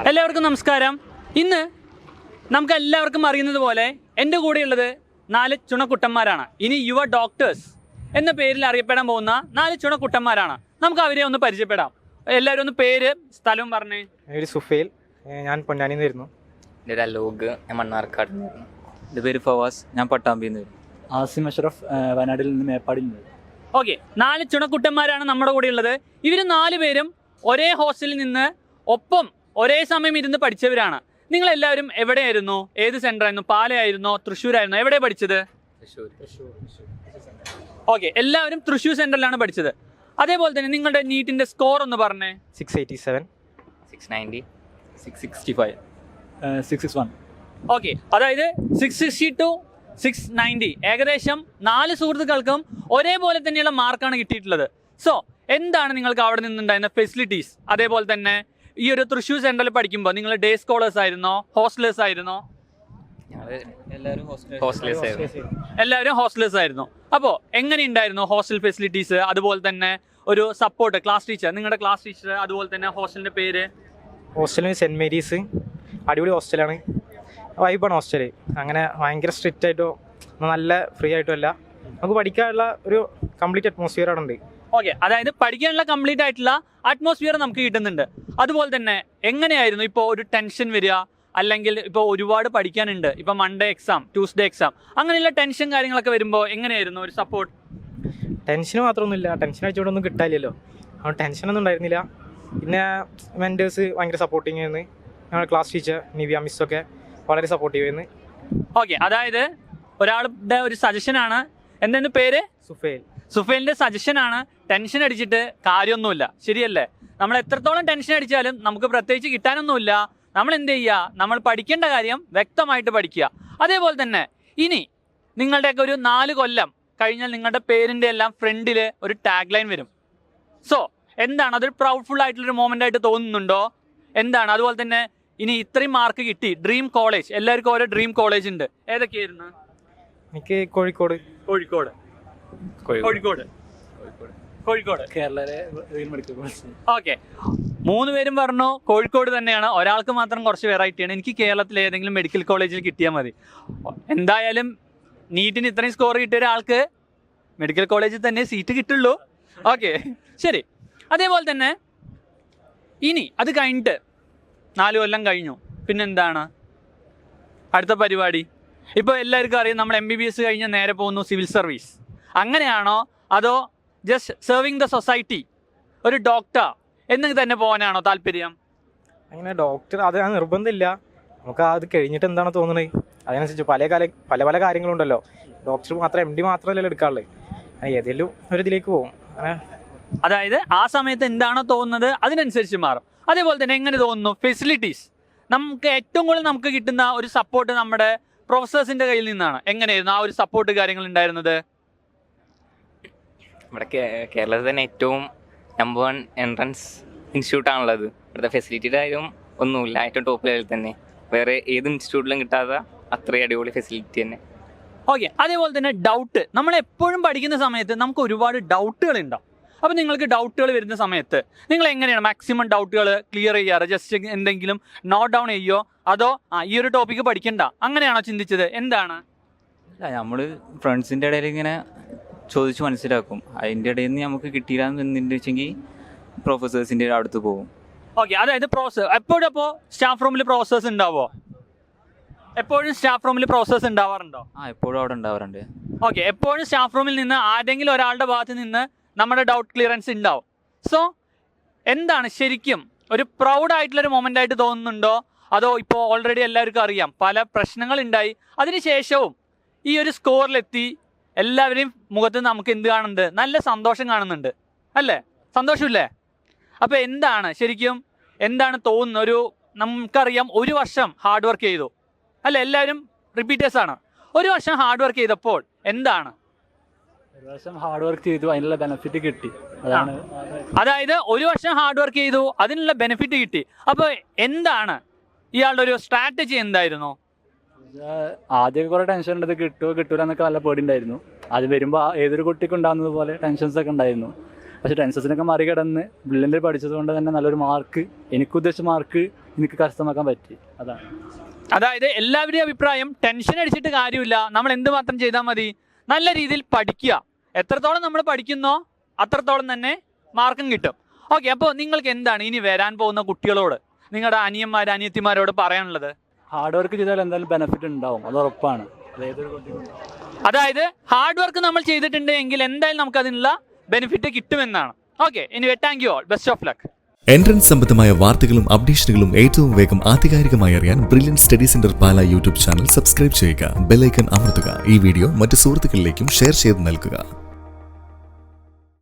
എല്ലാവർക്കും നമസ്കാരം. ഇന്ന് നമുക്ക് എല്ലാവർക്കും അറിയുന്നത് പോലെ എൻ്റെ കൂടെയുള്ളത് 4 ചുണക്കുട്ടന്മാരാണ്. ഇനി യുവ ഡോക്ടേഴ്സ് എന്ന പേരിൽ അറിയപ്പെടാൻ പോകുന്ന 4 ചുണക്കുട്ടന്മാരാണ്. നമുക്ക് അവരെ ഒന്ന് പരിചയപ്പെടാം. എല്ലാവരും ഒന്ന് പേര് സ്ഥലവും പറഞ്ഞേ. ഒരു സുഫേൽ, ഞാൻ പൊന്നാനിന്ന് വരുന്നു. എൻ്റെ ഒരു അലോക്, ഞാൻ മണ്ണാർക്കാട്. എൻ്റെ പേര് ഫവാസ്, ഞാൻ പട്ടാമ്പിയിൽ നിന്ന് വരും. ആസിം അഷ്റഫ്, വയനാട്ടിൽ നിന്ന് മേപ്പാടിൽ നിന്ന്. ഓക്കെ, 4 ചുണക്കുട്ടന്മാരാണ് നമ്മുടെ കൂടെ ഉള്ളത്. ഇവർ 4 പേരും ഒരേ ഹോസ്റ്റലിൽ നിന്ന് ഒപ്പം ഒരേ സമയം ഇരുന്ന് പഠിച്ചവരാണ്. നിങ്ങളെല്ലാവരും എവിടെയായിരുന്നു? ഏത് സെൻ്ററായിരുന്നു? പാലയായിരുന്നോ തൃശ്ശൂരായിരുന്നോ? എവിടെ പഠിച്ചത്? ഓക്കെ, എല്ലാവരും തൃശ്ശൂർ സെൻറ്ററിലാണ് പഠിച്ചത്. അതേപോലെ തന്നെ നിങ്ങളുടെ നീറ്റിൻ്റെ സ്കോർ ഒന്ന് പറഞ്ഞേ. 687, 690, 665, 661. ഓക്കെ, അതായത് 660 to 690, ഏകദേശം 4 സുഹൃത്തുക്കൾക്കും ഒരേപോലെ തന്നെയുള്ള മാർക്കാണ് കിട്ടിയിട്ടുള്ളത്. സോ എന്താണ് നിങ്ങൾക്ക് അവിടെ നിന്നുണ്ടായിരുന്ന ഫെസിലിറ്റീസ്? അതേപോലെ തന്നെ ഈ ഒരു തൃശ്ശൂർ സെൻറ്ററിൽ പഠിക്കുമ്പോൾ നിങ്ങൾ ഡേ സ്കോളേഴ്സ് ആയിരുന്നോ, ഹോസ്റ്റലേഴ്സ് ആയിരുന്നോ? ഞങ്ങൾ ഹോസ്റ്റലേഴ്സ് ആയിരുന്നു. എല്ലാവരും ഹോസ്റ്റലേഴ്സ് ആയിരുന്നു. അപ്പോൾ എങ്ങനെയുണ്ടായിരുന്നു ഹോസ്റ്റൽ ഫെസിലിറ്റീസ്? അതുപോലെ തന്നെ ഒരു സപ്പോർട്ട്, ക്ലാസ് ടീച്ചർ, നിങ്ങളുടെ ക്ലാസ് ടീച്ചർ, അതുപോലെ തന്നെ ഹോസ്റ്റലിൻ്റെ പേര്? ഹോസ്റ്റലിന് സെൻറ്റ് മേരീസ്, അടിപൊളി ഹോസ്റ്റലാണ്, വൈബാണ് ഹോസ്റ്റല്. അങ്ങനെ ഭയങ്കര സ്ട്രിക്റ്റ് ആയിട്ടോ നല്ല ഫ്രീ ആയിട്ടോ അല്ല, നമുക്ക് പഠിക്കാനുള്ള ഒരു കംപ്ലീറ്റ് അറ്റ്മോസ്ഫിയർ അവിടെ ഉണ്ട്. ഓക്കെ, അതായത് പഠിക്കാനുള്ള കംപ്ലീറ്റ് ആയിട്ടുള്ള അറ്റ്മോസ്ഫിയർ നമുക്ക് കിട്ടുന്നുണ്ട്. അതുപോലെ തന്നെ എങ്ങനെയായിരുന്നു ഇപ്പോൾ ഒരു ടെൻഷൻ വരിക, അല്ലെങ്കിൽ ഇപ്പോൾ ഒരുപാട് പഠിക്കാനുണ്ട്, ഇപ്പോൾ മൺഡേ എക്സാം, ട്യൂസ്ഡേ എക്സാം, അങ്ങനെയുള്ള ടെൻഷൻ കാര്യങ്ങളൊക്കെ വരുമ്പോൾ എങ്ങനെയായിരുന്നു ഒരു സപ്പോർട്ട്? ടെൻഷൻ മാത്രമൊന്നുമില്ല, ടെൻഷൻ അടിച്ചുകൊണ്ടൊന്നും കിട്ടാനില്ലല്ലോ, അതുകൊണ്ട് ടെൻഷനൊന്നും ഉണ്ടായിരുന്നില്ല. പിന്നെ മെൻറ്റേഴ്സ് ഭയങ്കര സപ്പോർട്ടിങ് ആയിരുന്നു. ഞങ്ങളുടെ ക്ലാസ് ടീച്ചർ നിവ്യ മിസ്സൊക്കെ വളരെ സപ്പോർട്ടീവ് ആയിരുന്നു. ഓക്കെ, അതായത് ഒരാളുടെ ഒരു സജഷനാണ്. എന്തെന്ന് പേര്? സുഫേൽ. സുഫേലിൻ്റെ സജഷനാണ്. ടെൻഷൻ അടിച്ചിട്ട് കാര്യമൊന്നുമില്ല, ശരിയല്ലേ? നമ്മൾ എത്രത്തോളം ടെൻഷൻ അടിച്ചാലും നമുക്ക് പ്രത്യേകിച്ച് കിട്ടാനൊന്നുമില്ല. നമ്മൾ എന്ത് ചെയ്യുക? നമ്മൾ പഠിക്കേണ്ട കാര്യം വ്യക്തമായിട്ട് പഠിക്കുക. അതേപോലെ തന്നെ ഇനി നിങ്ങളുടെയൊക്കെ ഒരു 4 കൊല്ലം കഴിഞ്ഞാൽ നിങ്ങളുടെ പേരിൻ്റെ എല്ലാം ഫ്രണ്ടിൽ ഒരു ടാഗ് ലൈൻ വരും. സോ എന്താണ് അതൊരു പ്രൗഡ്ഫുൾ ആയിട്ടുള്ളൊരു മൊമെൻ്റ് ആയിട്ട് തോന്നുന്നുണ്ടോ? എന്താണ്? അതുപോലെ തന്നെ ഇനി ഇത്രയും മാർക്ക് കിട്ടി, ഡ്രീം കോളേജ്, എല്ലാവർക്കും ഓരോ ഡ്രീം കോളേജ് ഉണ്ട്. ഏതൊക്കെയായിരുന്നു? എനിക്ക് കോഴിക്കോട്. കോഴിക്കോട്, കോഴിക്കോട്, കോഴിക്കോട്, കേരളയിലെ മെഡിക്കൽ കോളേജ്. ഓക്കെ, 3 പേരും പറഞ്ഞു കോഴിക്കോട് തന്നെയാണ്. ഒരാൾക്ക് മാത്രം കുറച്ച് വെറൈറ്റിയാണ്. എനിക്ക് കേരളത്തിലെ ഏതെങ്കിലും മെഡിക്കൽ കോളേജിൽ കിട്ടിയാൽ മതി. എന്തായാലും നീറ്റിന് ഇത്രയും സ്കോർ കിട്ടിയ ഒരാൾക്ക് മെഡിക്കൽ കോളേജിൽ തന്നെ സീറ്റ് കിട്ടുള്ളൂ. ഓക്കെ, ശരി. അതേപോലെ തന്നെ ഇനി അത് കഴിഞ്ഞിട്ട് 4 കൊല്ലം കഴിഞ്ഞു, പിന്നെന്താണ് അടുത്ത പരിപാടി? ഇപ്പോൾ എല്ലാവർക്കും അറിയാം, നമ്മൾ MBBS കഴിഞ്ഞ് നേരെ പോകുന്നു സിവിൽ സർവീസ്. അങ്ങനെയാണോ അതോ ജസ്റ്റ് സെർവിങ് ദ സൊസൈറ്റി, ഒരു ഡോക്ടർ എന്ന് തന്നെ പോകാനാണോ താല്പര്യം? അങ്ങനെ ഡോക്ടർ അത് നിർബന്ധമില്ല, നമുക്ക് അത് കഴിഞ്ഞിട്ട് എന്താണ് തോന്നുന്നത് അതിനനുസരിച്ച് പല പല കാര്യങ്ങളുണ്ടല്ലോ. ഡോക്ടർ മാത്രം MD മാത്രമല്ലല്ലോ എടുക്കാറുള്ളത്, ഏതെങ്കിലും ഒരു ഇതിലേക്ക് പോകും. അതായത് ആ സമയത്ത് എന്താണോ തോന്നുന്നത് അതിനനുസരിച്ച് മാറും. അതേപോലെ തന്നെ എങ്ങനെ തോന്നുന്നു ഫെസിലിറ്റീസ്? നമുക്ക് ഏറ്റവും കൂടുതൽ നമുക്ക് കിട്ടുന്ന ഒരു സപ്പോർട്ട് നമ്മുടെ പ്രൊഫസേഴ്സിൻ്റെ കയ്യിൽ നിന്നാണ്. എങ്ങനെയായിരുന്നു ആ ഒരു സപ്പോർട്ട് കാര്യങ്ങൾ ഉണ്ടായിരുന്നത്? ഇവിടെ കേരളത്തിൽ തന്നെ ഏറ്റവും നമ്പർ 1 എൻട്രൻസ് ഇൻസ്റ്റിറ്റ്യൂട്ടാണുള്ളത്. ഇവിടുത്തെ ഫെസിലിറ്റിയുടെ കാര്യം ഒന്നുമില്ല, ഏറ്റവും ടോപ്പ് ലെവലിൽ തന്നെ. വേറെ ഏത് ഇൻസ്റ്റിറ്റ്യൂട്ടിലും കിട്ടാത്ത അത്രയും അടിപൊളി ഫെസിലിറ്റി തന്നെ. ഓക്കെ, അതേപോലെ തന്നെ ഡൗട്ട്, നമ്മളെപ്പോഴും പഠിക്കുന്ന സമയത്ത് നമുക്ക് ഒരുപാട് ഡൗട്ടുകൾ ഉണ്ടാവും. അപ്പോൾ നിങ്ങൾക്ക് ഡൗട്ടുകൾ വരുന്ന സമയത്ത് നിങ്ങൾ എങ്ങനെയാണ് മാക്സിമം ഡൗട്ടുകൾ ക്ലിയർ ചെയ്യാറ്? ജസ്റ്റ് എന്തെങ്കിലും നോട്ട് ഡൗൺ ചെയ്യുമോ, അതോ ഈ ഒരു ടോപ്പിക്ക് പഠിക്കണ്ട അങ്ങനെയാണോ ചിന്തിച്ചത്? എന്താണ്? അല്ല, നമ്മൾ ഫ്രണ്ട്സിൻ്റെ ഇടയിൽ ഇങ്ങനെ ചോദിച്ച് മനസ്സിലാക്കും. അതിൻ്റെ ഇടയിൽ നിന്ന് നമുക്ക് കിട്ടിയില്ലാന്ന് വെച്ചെങ്കിൽ പ്രൊഫസേഴ്സിൻ്റെ അടുത്ത് പോകും. ഓക്കെ, അതായത് എപ്പോഴും അപ്പോൾ സ്റ്റാഫ് റൂമിൽ പ്രൊഫസേഴ്സ് ഉണ്ടാവുമോ? എപ്പോഴും സ്റ്റാഫ് റൂമിൽ പ്രൊഫസേഴ്സ് ഉണ്ടാവാറുണ്ടോ? എപ്പോഴും അവിടെ ഉണ്ടാവാറുണ്ട്. ഓക്കെ, എപ്പോഴും സ്റ്റാഫ് റൂമിൽ നിന്ന് ആരെങ്കിലും ഒരാളുടെ ഭാഗത്ത് നിന്ന് നമ്മുടെ ഡൗട്ട് ക്ലിയറൻസ് ഉണ്ടാവും. സോ എന്താണ് ശരിക്കും ഒരു പ്രൗഡായിട്ടുള്ളൊരു മൊമെൻ്റ് ആയിട്ട് തോന്നുന്നുണ്ടോ, അതോ ഇപ്പോൾ ഓൾറെഡി എല്ലാവർക്കും അറിയാം പല പ്രശ്നങ്ങളുണ്ടായി, അതിനുശേഷവും ഈ ഒരു സ്കോറിലെത്തി എല്ലാവരെയും മുഖത്ത് നമുക്ക് എന്ത് കാണുന്നുണ്ട്? നല്ല സന്തോഷം കാണുന്നുണ്ട്, അല്ലേ? സന്തോഷമില്ലേ? അപ്പോൾ എന്താണ് ശരിക്കും എന്താണ് തോന്നുന്നത്? നമുക്കറിയാം 1 വർഷം ഹാർഡ് വർക്ക് ചെയ്തു, അല്ലേ? എല്ലാവരും റിപ്പീറ്റേഴ്സാണ്. 1 വർഷം ഹാർഡ് വർക്ക് ചെയ്തപ്പോൾ എന്താണ്? 1 വർഷം ഹാർഡ് വർക്ക് ചെയ്തു, അതിനുള്ള ബെനിഫിറ്റ് കിട്ടി. അതായത് 1 വർഷം ഹാർഡ് വർക്ക് ചെയ്തു, അതിനുള്ള ബെനിഫിറ്റ് കിട്ടി. അപ്പോൾ എന്താണ് ഇയാളുടെ ഒരു സ്ട്രാറ്റജി? എന്തായിരുന്നു? ആദ്യമൊക്കെ കുറേ ടെൻഷൻ ഉണ്ട്, കിട്ടുമോ കിട്ടൂല എന്നൊക്കെ നല്ല പേടിയുണ്ടായിരുന്നു. അത് വരുമ്പോൾ ഏതൊരു കുട്ടിക്കും ഉണ്ടാകുന്നത് പോലെ ടെൻഷൻസ് ഒക്കെ ഉണ്ടായിരുന്നു. പക്ഷേ ടെൻഷൻസിനൊക്കെ മറികടന്ന് ബ്രില്യൻ്റ് പഠിച്ചത് കൊണ്ട് തന്നെ നല്ലൊരു മാർക്ക്, എനിക്കുദ്ദേശിച്ച മാർക്ക് എനിക്ക് കരസ്ഥമാക്കാൻ പറ്റി. അതാണ്. അതായത് എല്ലാവരുടെയും അഭിപ്രായം ടെൻഷൻ അടിച്ചിട്ട് കാര്യമില്ല, നമ്മൾ എന്തുമാത്രം ചെയ്താൽ മതി, നല്ല രീതിയിൽ പഠിക്കുക. എത്രത്തോളം നമ്മൾ പഠിക്കുന്നോ അത്രത്തോളം തന്നെ മാർക്കും കിട്ടും. ഓക്കെ, അപ്പോൾ നിങ്ങൾക്ക് എന്താണ് ഇനി വരാൻ പോകുന്ന കുട്ടികളോട്, നിങ്ങളുടെ അനിയത്തിമാരോട് പറയാനുള്ളത്? ഹാർഡ് വർക്ക് ചെയ്താൽ എന്തായാലും ബെനിഫിറ്റ് ഉണ്ടാവും, അത് ഉറപ്പാണ്. അതായത് ഹാർഡ് വർക്ക് നമ്മൾ ചെയ്തിട്ടുണ്ട് എങ്കിൽ എന്തായാലും നമുക്ക് അതിനുള്ള ബെനിഫിറ്റ് കിട്ടുമെന്നാണ്. ഓക്കെ, ഇനി thank you all, best of luck. Entrance സംബന്ധമായ വാർത്തകളും അപ്ഡേഷനുകളും ഏറ്റവും വേഗം ആധികാരികമായി അറിയാൻ ബ്രില്യൻറ്റ് സ്റ്റഡി സെന്റർ പാല യൂട്യൂബ് ചാനൽ സബ്സ്ക്രൈബ് ചെയ്യുക, ബെൽ ഐക്കൺ അമർത്തുക. ഈ വീഡിയോ മറ്റു സുഹൃത്തുക്കളിലേക്കും ഷെയർ ചെയ്ത് നൽകുക.